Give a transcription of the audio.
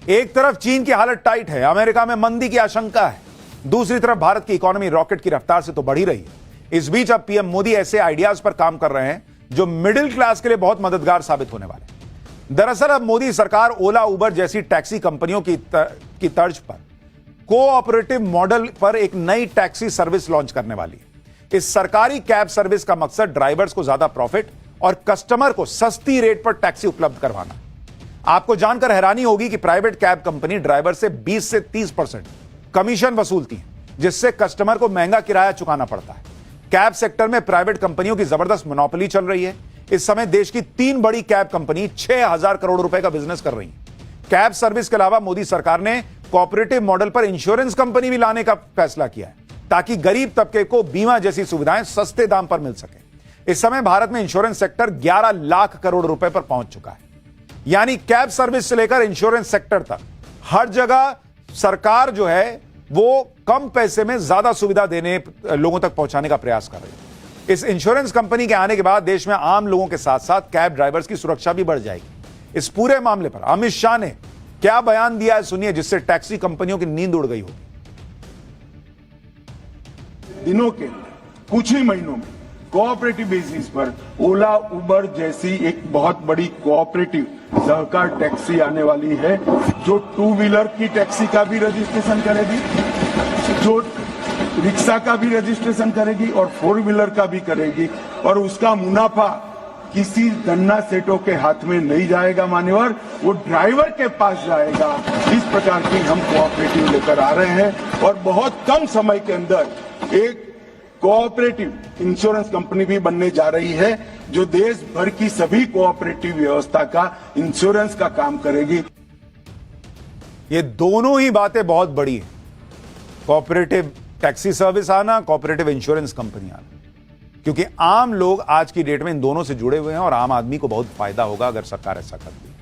एक तरफ चीन की हालत टाइट है, अमेरिका में मंदी की आशंका है, दूसरी तरफ भारत की इकोनॉमी रॉकेट की रफ्तार से तो बढ़ ही रही है। इस बीच अब पीएम मोदी ऐसे आइडियाज पर काम कर रहे हैं जो मिडिल क्लास के लिए बहुत मददगार साबित होने वाले हैं। दरअसल अब मोदी सरकार ओला उबर जैसी टैक्सी कंपनियों की तर्ज पर कोऑपरेटिव मॉडल पर एक नई टैक्सी सर्विस लॉन्च करने वाली है। इस सरकारी कैब सर्विस का मकसद ड्राइवर्स को ज्यादा प्रॉफिट और कस्टमर को सस्ती रेट पर टैक्सी उपलब्ध करवाना। आपको जानकर हैरानी होगी कि प्राइवेट कैब कंपनी ड्राइवर से 20 से 30% कमीशन वसूलती है, जिससे कस्टमर को महंगा किराया चुकाना पड़ता है। कैब सेक्टर में प्राइवेट कंपनियों की जबरदस्त मोनोपोली चल रही है। इस समय देश की 3 बड़ी कैब कंपनी 6,000 करोड़ रुपए का बिजनेस कर रही है। कैब सर्विस के अलावा मोदी सरकार ने कोऑपरेटिव मॉडल पर इंश्योरेंस कंपनी भी लाने का फैसला किया है, ताकि गरीब तबके को बीमा जैसी सुविधाएं सस्ते दाम पर मिल सके। इस समय भारत में इंश्योरेंस सेक्टर 11 लाख करोड़ रुपए पर पहुंच चुका है। यानी कैब सर्विस से लेकर इंश्योरेंस सेक्टर तक हर जगह सरकार जो है वो कम पैसे में ज्यादा सुविधा देने, लोगों तक पहुंचाने का प्रयास कर रही है। इस इंश्योरेंस कंपनी के आने के बाद देश में आम लोगों के साथ साथ कैब ड्राइवर्स की सुरक्षा भी बढ़ जाएगी। इस पूरे मामले पर अमित शाह ने क्या बयान दिया है, सुनिए, जिससे टैक्सी कंपनियों की नींद उड़ गई होगी। दिनों के कुछ ही महीनों में कोऑपरेटिव बेसिस पर ओला उबर जैसी एक बहुत बड़ी कोऑपरेटिव सहकार टैक्सी आने वाली है, जो 2 व्हीलर की टैक्सी का भी रजिस्ट्रेशन करेगी, जो रिक्शा का भी रजिस्ट्रेशन करेगी और 4 व्हीलर का भी करेगी। और उसका मुनाफा किसी गन्ना सेठों के हाथ में नहीं जाएगा मान्यवर, वो ड्राइवर के पास जाएगा। इस प्रकार की हम कोऑपरेटिव लेकर आ रहे हैं और बहुत कम समय के अंदर एक कोऑपरेटिव इंश्योरेंस कंपनी भी बनने जा रही है, जो देश भर की सभी कोऑपरेटिव व्यवस्था का इंश्योरेंस का काम करेगी। ये दोनों ही बातें बहुत बड़ी हैं, कोऑपरेटिव टैक्सी सर्विस आना, कोऑपरेटिव इंश्योरेंस कंपनी आना, क्योंकि आम लोग आज की डेट में इन दोनों से जुड़े हुए हैं और आम आदमी को बहुत फायदा होगा अगर सरकार ऐसा करती है।